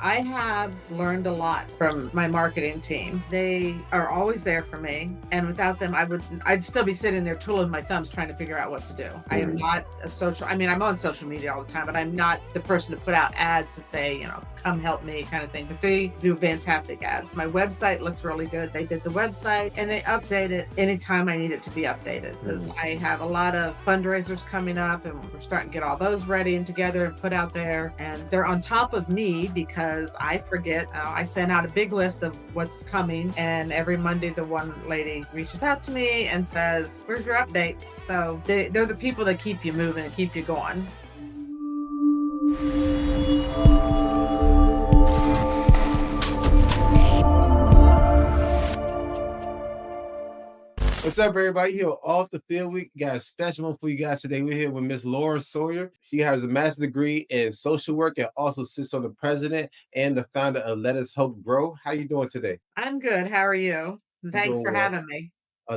I have learned a lot from my marketing team. They are always there for me. And without them, I'd still be sitting there twiddling my thumbs trying to figure out what to do. I am Mm, not I'm on social media all the time, but I'm not the person to put out ads to say, come help me kind of thing. But they do fantastic ads. My website looks really good. They did the website and they update it anytime I need it to be updated because mm. I have a lot of fundraisers coming up and we're starting to get all those ready and together and put out there. And they're on top of me because I forget. I send out a big list of what's coming. And every Monday, the one lady reaches out to me and says, "Where's your updates?" So they're the people that keep you moving and keep you going. What's up, everybody? Here off the field week. Got a special one for you guys today. We're here with Miss Lura Sawyer. She has a master's degree in social work and also sits on the president and the founder of Let Us Hope Grow. How you doing today? I'm good. How are you? I'm Thanks doing for well. having me.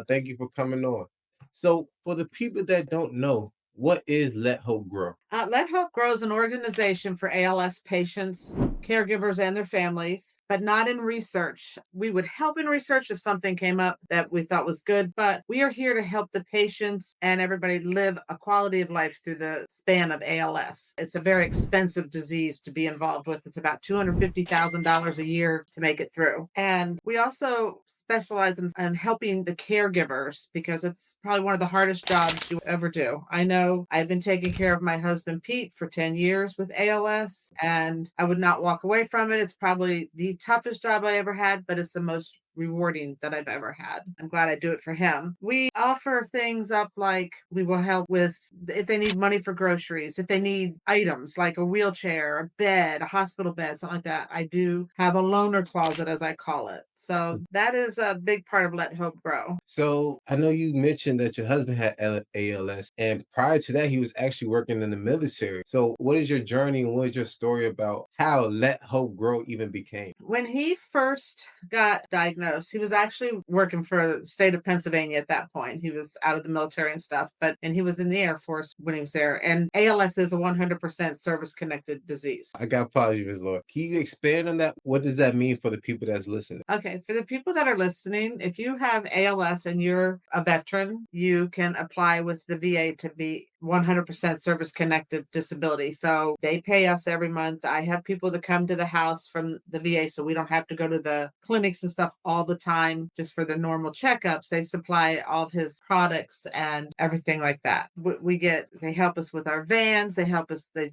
Thank you for coming on. So, for the people that don't know, what is Let Hope Grow? Let Hope Grow is an organization for ALS patients, caregivers, and their families, but not in research. We would help in research if something came up that we thought was good, but we are here to help the patients and everybody live a quality of life through the span of ALS. It's a very expensive disease to be involved with. It's about $250,000 a year to make it through. And we also specialize in helping the caregivers because it's probably one of the hardest jobs you ever do. I know I've been taking care of my husband Pete for 10 years with ALS and I would not walk away from it. It's probably the toughest job I ever had, but it's the most rewarding that I've ever had. I'm glad I do it for him. We offer things up like we will help with if they need money for groceries, if they need items like a wheelchair, a bed, a hospital bed, something like that. I do have a loaner closet, as I call it. So that is a big part of Let Hope Grow. So, I know you mentioned that your husband had ALS, and prior to that, he was actually working in the military. So, what is your journey and what is your story about how Let Hope Grow even became? When he first got diagnosed, he was actually working for the state of Pennsylvania at that point. He was out of the military and stuff, and he was in the Air Force when he was there. And ALS is a 100% service-connected disease. I got apologies, Ms. Lord. Can you expand on that? What does that mean for the people that's listening? Okay, for the people that are listening, if you have ALS and you're a veteran, you can apply with the VA to be 100% service connected disability. So they pay us every month. I have people that come to the house from the VA so we don't have to go to the clinics and stuff all the time just for the normal checkups. They supply all of his products and everything like that. They help us with our vans, they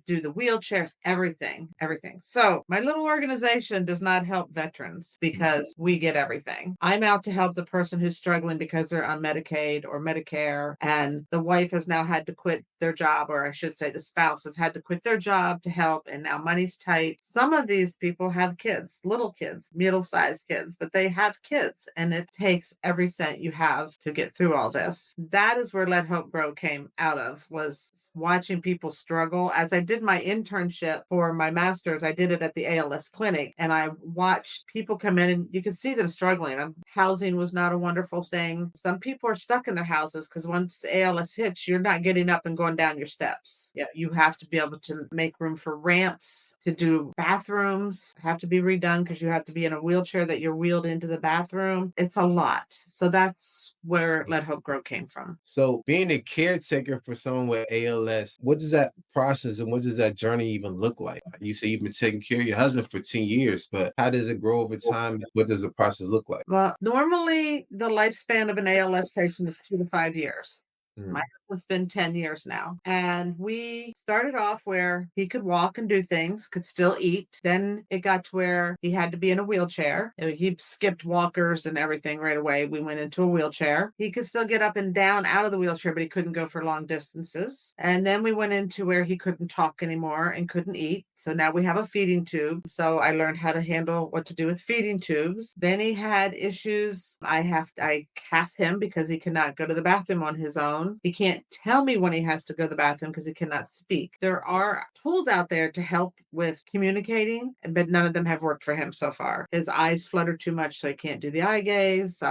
do the wheelchairs, everything. So my little organization does not help veterans because we get everything. I'm out to help the person who's struggling because they're on Medicaid or Medicare, and the wife has now had to quit their job, or I should say the spouse has had to quit their job to help, and now money's tight. Some of these people have kids, little kids, middle-sized kids, but they have kids, and it takes every cent you have to get through all this. That is where Let Hope Grow came out of, was watching people struggle. As I did my internship for my master's, I did it at the ALS clinic, and I watched people come in, and you could see them struggling. Housing was not a wonderful thing. Some people are stuck in their houses because once ALS hits, you're not getting up and going down your steps. Yeah, you have to be able to make room for ramps, to do bathrooms have to be redone because you have to be in a wheelchair that you're wheeled into the bathroom. It's a lot. So that's where Let Hope Grow came from. So, being a caretaker for someone with ALS, what does that process and what does that journey even look like? You say you've been taking care of your husband for 10 years, but how does it grow over time? What does the process look like? Well, normally the lifespan of an ALS patient is 2 to 5 years. My Mm, husband's been 10 years now. And we started off where he could walk and do things, could still eat. Then it got to where he had to be in a wheelchair. He skipped walkers and everything right away. We went into a wheelchair. He could still get up and down out of the wheelchair, but he couldn't go for long distances. And then we went into where he couldn't talk anymore and couldn't eat. So now we have a feeding tube. So I learned how to handle what to do with feeding tubes. Then he had issues. I cath him because he cannot go to the bathroom on his own. bathroom. He can't tell me when he has to go to the bathroom because he cannot speak. There are tools out there to help with communicating, but none of them have worked for him so far. His eyes flutter too much, so he can't do the eye gaze.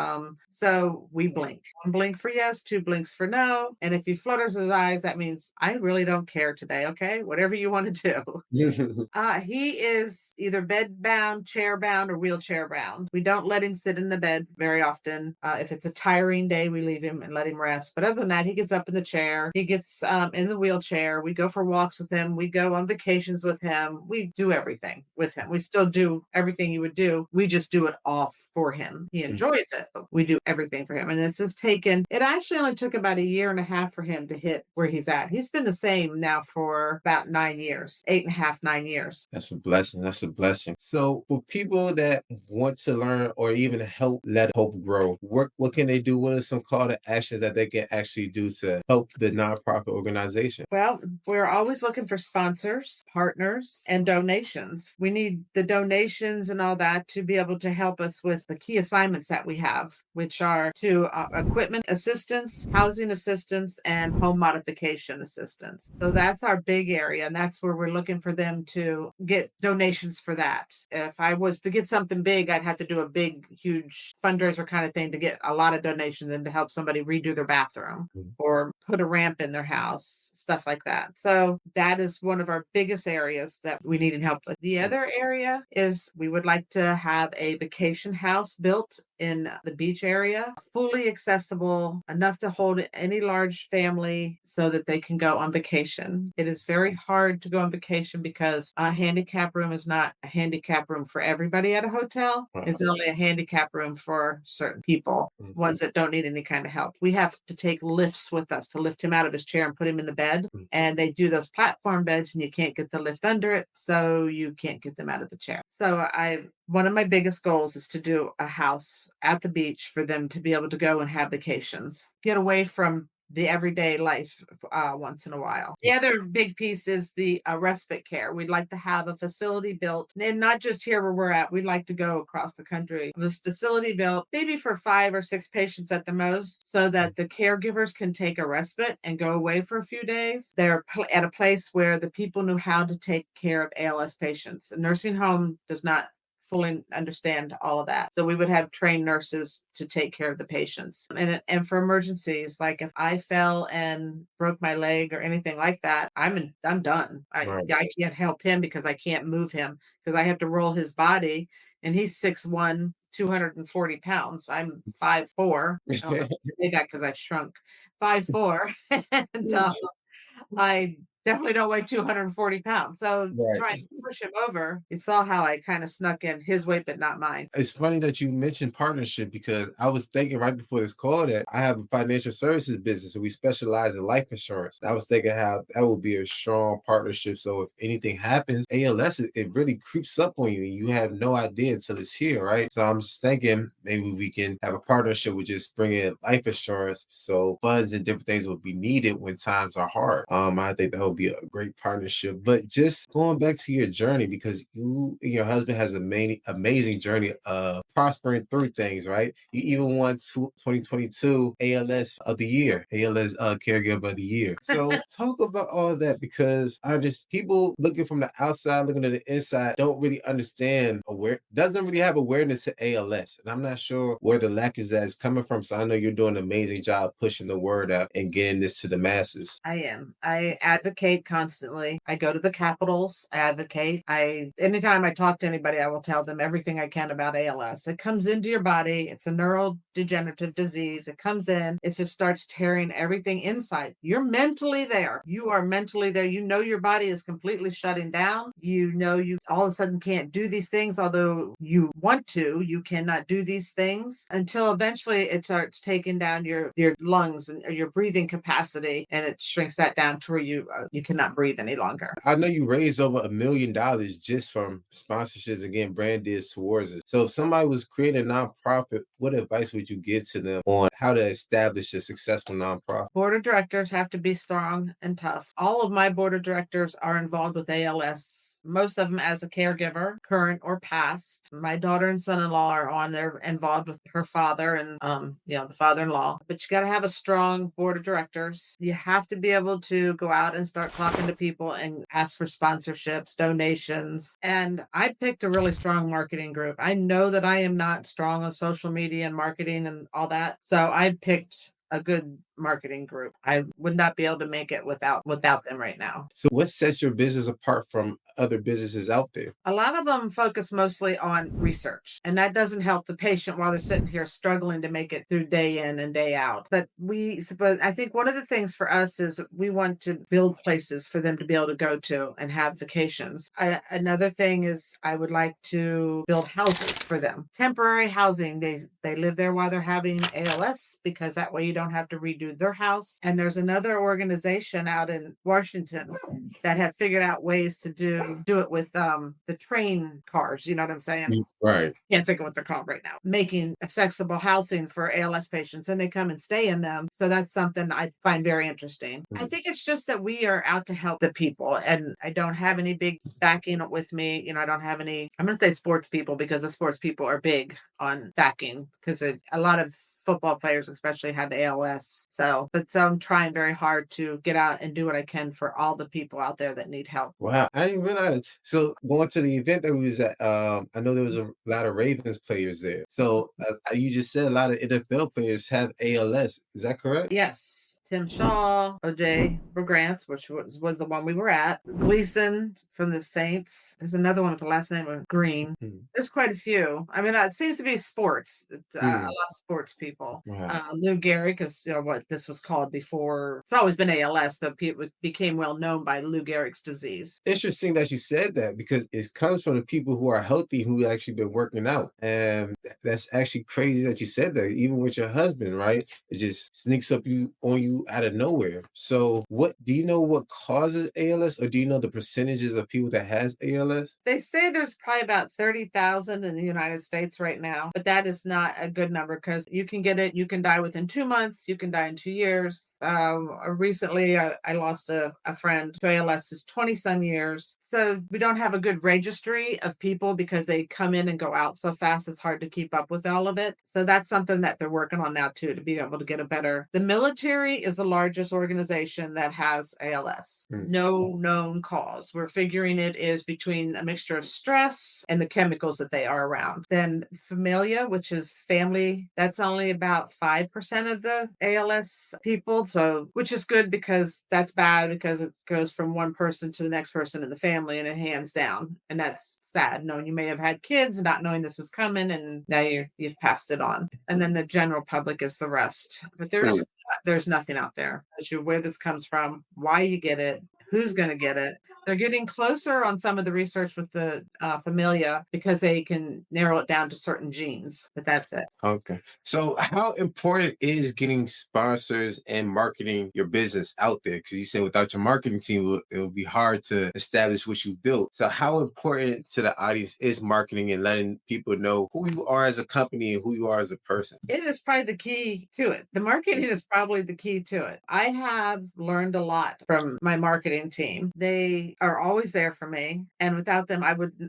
So we blink. One blink for yes, two blinks for no. And if he flutters his eyes, that means I really don't care today. Okay, whatever you want to do. He is either bed bound, chair bound, or wheelchair bound. We don't let him sit in the bed very often. If it's a tiring day, we leave him and let him rest. But other than that, he gets up in the chair. He gets in the wheelchair. We go for walks with him. We go on vacations with him. We do everything with him. We still do everything you would do. We just do it all for him. He enjoys it, but we do everything for him. And this has taken, it actually only took about 1.5 years for him to hit where he's at. He's been the same now for about 9 years, 8.5, 9 years. That's a blessing. That's a blessing. So for people that want to learn or even help let hope grow, what can they do? What are some call to actions that they can actually do to help the nonprofit organization? Well, we're always looking for sponsors, partners, and donations. We need the donations and all that to be able to help us with the key assignments that we have, which are to equipment assistance, housing assistance, and home modification assistance. So that's our big area, and that's where we're looking for them to get donations for that. If I was to get something big, I'd have to do a big, huge fundraiser kind of thing to get a lot of donations and to help somebody redo their bathroom or put a ramp in their house, stuff like that. So that is one of our biggest areas that we need help with. The other area is we would like to have a vacation house built in the beach area, fully accessible, enough to hold any large family so that they can go on vacation. It is very hard to go on vacation because a handicap room is not a handicap room for everybody at a hotel. It's only a handicap room for certain people, ones that don't need any kind of help. We have to take lifts with us to lift him out of his chair and put him in the bed. And they do those platform beds and you can't get the lift under it, so you can't get them out of the chair. So one of my biggest goals is to do a house at the beach for them to be able to go and have vacations, get away from the everyday life once in a while. The other big piece is the respite care. We'd like to have a facility built, and not just here where we're at. We'd like to go across the country. A facility built maybe for 5 or 6 patients at the most, so that the caregivers can take a respite and go away for a few days. They're at a place where the people know how to take care of ALS patients. A nursing home does not fully understand all of that. So we would have trained nurses to take care of the patients. And for emergencies, like if I fell and broke my leg or anything like that, I'm done. I can't help him because I can't move him because I have to roll his body, and he's 6'1", 240 pounds. I'm 5'4". I don't know if I say that because I've shrunk. 5'4", and I definitely don't weigh 240 pounds. So trying to push him over, you saw how I kind of snuck in his weight, but not mine. It's funny that you mentioned partnership because I was thinking right before this call that I have a financial services business and we specialize in life insurance. I was thinking how that would be a strong partnership. So if anything happens, ALS, it really creeps up on you and you have no idea until it's here, right? So I'm just thinking maybe we can have a partnership with just bringing life insurance so funds and different things will be needed when times are hard. I think that would be a great partnership. But just going back to your journey, because you and your husband has an amazing journey of prospering through things, right? You even won 2022 ALS of the year, ALS Caregiver of the Year. So talk about all of that because people looking from the outside, looking at the inside, don't really understand doesn't really have awareness to ALS. And I'm not sure where the lack is coming from. So I know you're doing an amazing job pushing the word out and getting this to the masses. I am. I advocate constantly. I go to the capitals, I advocate. Anytime I talk to anybody, I will tell them everything I can about ALS. It comes into your body. It's a neurodegenerative disease. It comes in, it just starts tearing everything inside. You're mentally there. You are mentally there. You know your body is completely shutting down. You know you all of a sudden can't do these things, although you want to. You cannot do these things until eventually it starts taking down your lungs and your breathing capacity, and it shrinks that down to where you you cannot breathe any longer. I know you raised over $1 million just from sponsorships and getting brand deals towards it. So if somebody was creating a nonprofit, what advice would you give to them on how to establish a successful nonprofit? Board of directors have to be strong and tough. All of my board of directors are involved with ALS, most of them as a caregiver, current or past. My daughter and son-in-law are on there involved with her father and, the father-in-law. But you got to have a strong board of directors. You have to be able to go out and start talking to people and ask for sponsorships, donations. And I picked a really strong marketing group. I know that I am not strong on social media and marketing and all that. So I picked a good marketing group. I would not be able to make it without them right now. So what sets your business apart from other businesses out there? A lot of them focus mostly on research, and that doesn't help the patient while they're sitting here struggling to make it through day in and day out. But I think one of the things for us is we want to build places for them to be able to go to and have vacations. Another thing is I would like to build houses for them, temporary housing. They live there while they're having ALS because that way you don't have to redo their house. And there's another organization out in Washington that have figured out ways to do it with the train cars. You know what I'm saying? Right. Can't think of what they're called right now. Making accessible housing for ALS patients, and they come and stay in them. So that's something I find very interesting. I think it's just that we are out to help the people, and I don't have any big backing with me. I don't have any. I'm going to say sports people because the sports people are big on backing because a lot of football players especially have ALS. So I'm trying very hard to get out and do what I can for all the people out there that need help. Wow, I didn't realize. So going to the event that we was at, I know there was a lot of Ravens players there. So you just said a lot of NFL players have ALS. Is that correct? Yes. Tim Shaw, 𝘁·𝗹𝗻, which was the one we were at. Gleason from the Saints. There's another one with the last name of Green. There's quite a few. I mean, it seems to be sports. It's, a lot of sports people. Wow. Lou Gehrig, because what this was called before. It's always been ALS, but it became well known by Lou Gehrig's disease. Interesting that you said that because it comes from the people who are healthy who actually been working out. And that's actually crazy that you said that, even with your husband, right? It just sneaks up on you out of nowhere. So what do you know what causes ALS, or do you know the percentages of people that has ALS? They say there's probably about 30,000 in the United States right now, but that is not a good number because you can get it, you can die within 2 months, you can die in 2 years. Recently, I lost a friend to ALS who's 20 some years. So we don't have a good registry of people because they come in and go out so fast, it's hard to keep up with all of it. So that's something that they're working on now too, to be able to get a better. The military is the largest organization that has ALS. No known cause. We're figuring it is between a mixture of stress and the chemicals that they are around. Then 𝘁·𝗹𝗪, which is family, that's only about 5% of the ALS people. So, which is good because that's bad because it goes from one person to the next person in the family and it hands down. And that's sad, knowing you may have had kids, not knowing this was coming, and now you've passed it on. And then the general public is the rest. But there's nothing out there as to where this comes from, why you get it, who's going to get it. They're getting closer on some of the research with the 𝘁·𝗹𝗪 because they can narrow it down to certain genes, but that's it. Okay. So how important is getting sponsors and marketing your business out there? Because you said without your marketing team, it would be hard to establish what you built. So how important to the audience is marketing and letting people know who you are as a company and who you are as a person? It is probably the key to it. The marketing is probably the key to it. I have learned a lot from my marketing team. They are always there for me. And without them,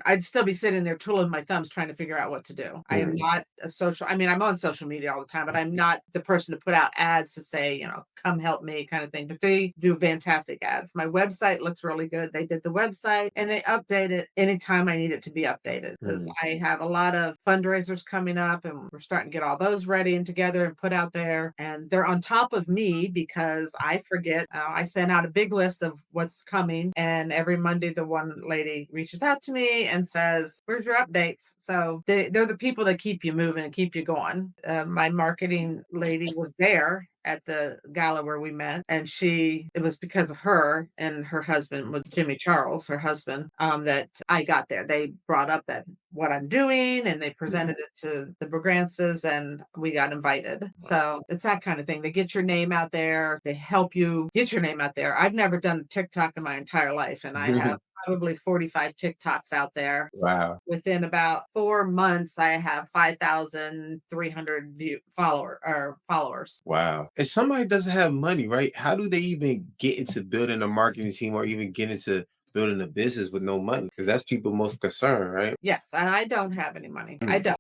I'd still be sitting there twiddling my thumbs trying to figure out what to do. I am not I'm on social media all the time, but I'm not the person to put out ads to say, come help me kind of thing. But they do fantastic ads. My website looks really good. They did the website and they update it anytime I need it to be updated because I have a lot of fundraisers coming up and we're starting to get all those ready and together and put out there. And they're on top of me because I forget. I send out a big list of what's coming. And every Monday, the one lady reaches out to me and says, where's your updates? So they're the people that keep you moving and keep you going. My marketing lady was there at the gala where we met, and it was because of her and her husband, with 𝘁𝗹𝗎, her husband, that I got there. They brought up that what I'm doing, and they presented it to the Bragrances, and we got invited. So it's that kind of thing. They get your name out there. They help you get your name out there. I've never done TikTok in my entire life, and I have probably 45 TikToks out there. Wow. Within about 4 months, I have 5,300 followers. Wow. If somebody doesn't have money, right? How do they even get into building a marketing team or even get into building a business with no money? Because that's people's most concern, right? Yes, and I don't have any money. I Mm. don't.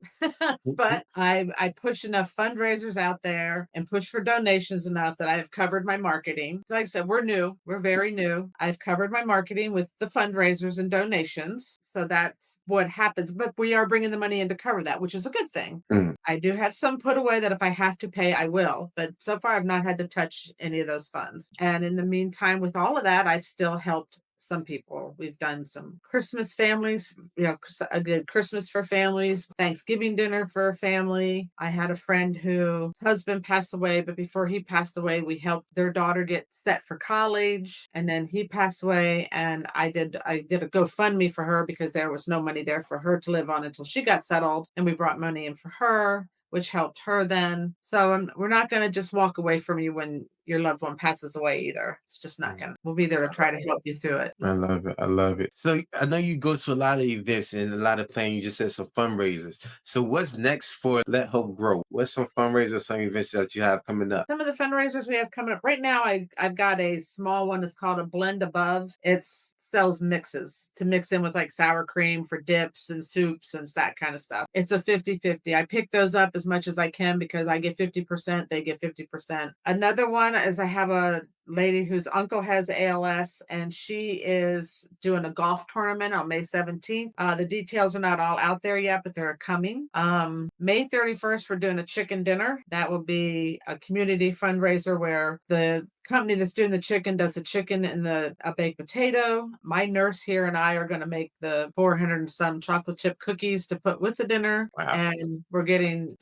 But I push enough fundraisers out there and push for donations enough that I've covered my marketing. Like I said, we're new. We're very new. I've covered my marketing with the fundraisers and donations. So that's what happens. But we are bringing the money in to cover that, which is a good thing. Mm. I do have some put away that if I have to pay, I will. But so far, I've not had to touch any of those funds. And in the meantime, with all of that, I've still helped some people. We've done some Christmas families, a good Christmas for families, Thanksgiving dinner for a family. I had a friend whose husband passed away, but before he passed away, we helped their daughter get set for college. And then he passed away, and I did a GoFundMe for her because there was no money there for her to live on until she got settled. And we brought money in for her, which helped her then. So we're not going to just walk away from you when your loved one passes away either. It's just not going to. We'll be there to try to help you through it. I love it. I love it. So I know you go to a lot of events and a lot of planning. You just said some fundraisers. So what's next for Let Hope Grow? What's some fundraisers, some events that you have coming up? Some of the fundraisers we have coming up right now, I've got a small one that's called a Blend Above. It sells mixes to mix in with like sour cream for dips and soups and that kind of stuff. It's a 50-50. I pick those up as much as I can because I get 50%, they get 50%. Another one is I have a lady whose uncle has ALS, and she is doing a golf tournament on May 17th. The details are not all out there yet, but they're coming. May 31st, we're doing a chicken dinner. That will be a community fundraiser where the company that's doing the chicken does the chicken and a baked potato. My nurse here and I are going to make the 400 and some chocolate chip cookies to put with the dinner. Wow. And we're getting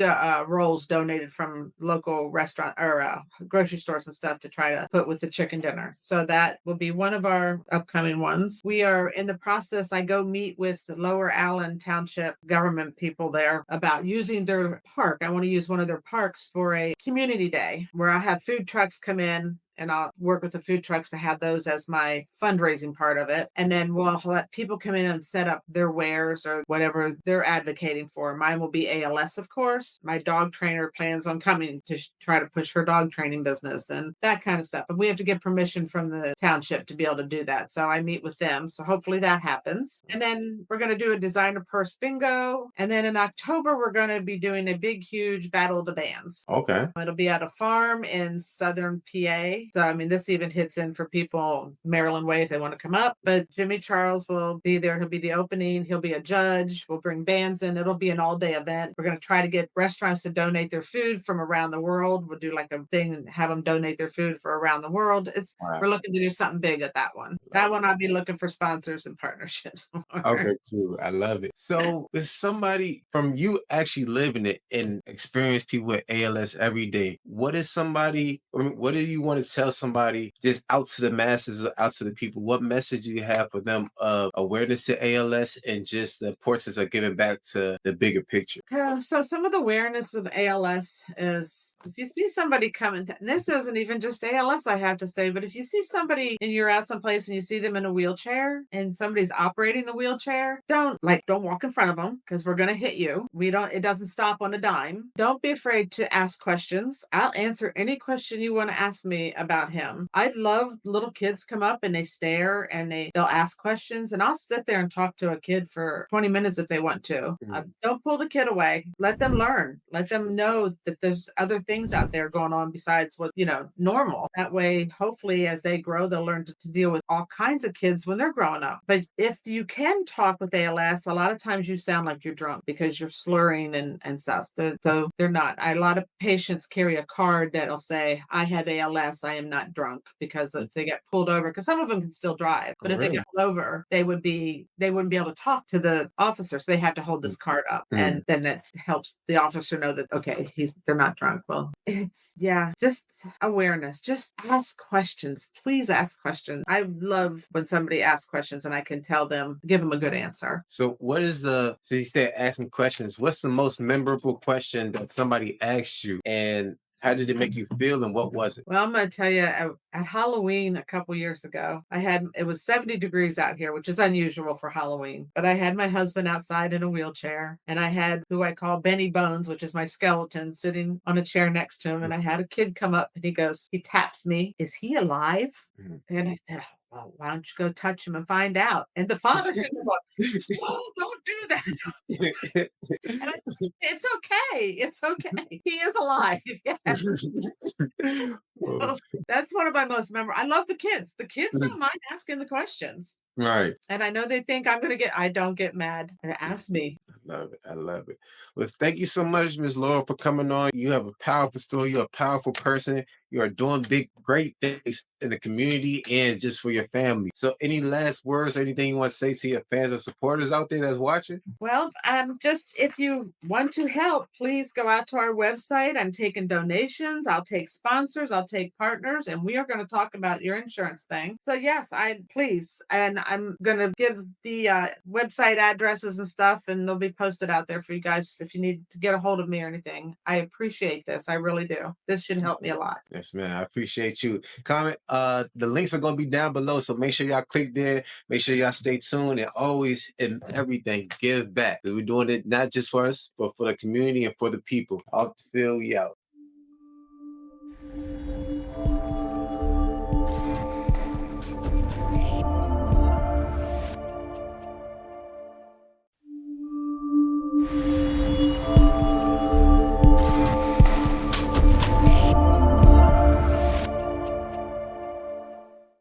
rolls donated from local restaurant or grocery stores and stuff to try to put with the chicken dinner. So that will be one of our upcoming ones. We are in the process. I go meet with the Lower Allen Township government people there about using their park. I want to use one of their parks for a community day where I have food trucks come in, and I'll work with the food trucks to have those as my fundraising part of it. And then we'll let people come in and set up their wares or whatever they're advocating for. Mine will be ALS, of course. My dog trainer plans on coming to try to push her dog training business and that kind of stuff. But we have to get permission from the township to be able to do that. So I meet with them. So hopefully that happens. And then we're going to do a designer purse bingo. And then in October, we're going to be doing a big, huge Battle of the Bands. Okay. It'll be at a farm in southern PA. So, I mean, this even hits in for people Maryland way if they want to come up. But 𝘁𝗹𝗎 will be there. He'll be the opening. He'll be a judge. We'll bring bands in. It'll be an all-day event. We're going to try to get restaurants to donate their food from around the world. We'll do like a thing and have them donate their food for around the world. Wow. We're looking to do something big at that one. That one I'll be looking for sponsors and partnerships. Okay, cool. I love it. So is somebody from you actually living it and experience people with ALS every day? What do you want to tell somebody just out to the masses, out to the people? What message do you have for them of awareness to ALS and just the importance of giving back to the bigger picture? So some of the awareness of ALS is if you see somebody coming, and this isn't even just ALS, I have to say, but if you see somebody and you're out someplace and you see them in a wheelchair and somebody's operating the wheelchair, don't walk in front of them because we're going to hit you. It doesn't stop on a dime. Don't be afraid to ask questions. I'll answer any question you want to ask me about him. I love little kids come up and they stare and they'll ask questions, and I'll sit there and talk to a kid for 20 minutes if they want to. Don't pull the kid away. Let them learn. Let them know that there's other things out there going on besides what, normal. That way, hopefully, as they grow, they'll learn to deal with all kinds of kids when they're growing up. But if you can talk with ALS, a lot of times you sound like you're drunk because you're slurring and stuff. So they're not. A lot of patients carry a card that'll say, I have ALS, I am not drunk, because if they get pulled over, because some of them can still drive, but Oh, if they really? get pulled over, they wouldn't be able to talk to the officers. They have to hold this card up, and then that helps the officer know that, okay, they're not drunk. Well, it's, yeah, just awareness. Just ask questions. Please ask questions. I love when somebody asks questions and I can give them a good answer. So so you said asking questions. What's the most memorable question that somebody asked you, and how did it make you feel, and what was it? Well, I'm going to tell you, at Halloween a couple years ago, it was 70 degrees out here, which is unusual for Halloween. But I had my husband outside in a wheelchair, and I had who I call Benny Bones, which is my skeleton, sitting on a chair next to him. And I had a kid come up and he taps me. Is he alive? Mhm. And I said, well, why don't you go touch him and find out? And the father said, oh, don't do that. And I said, it's okay. It's okay. He is alive. Yes. Oh, That's one of my most memorable. I love the kids. The kids don't mind asking the questions. right. And I know they think I don't get mad. Ask me. I love it. I love it. Well, thank you so much, Miss Laura, for coming on. You have a powerful story. You're a powerful person. You are doing great things in the community and just for your family. So, any last words or anything you want to say to your fans and supporters out there that's watching? Well, just if you want to help, please go out to our website. I'm taking donations. I'll take sponsors. I'll take partners, and we are going to talk about your insurance thing. So yes, please, and I'm going to give the website addresses and stuff, and they'll be posted out there for you guys if you need to get a hold of me or anything. I appreciate this. I really do. This should help me a lot. Yes, man. I appreciate you. Comment. The links are gonna be down below, so make sure y'all click there. Make sure y'all stay tuned, and always in everything give back. We're doing it not just for us, but for the community and for the people. Off the field, we out.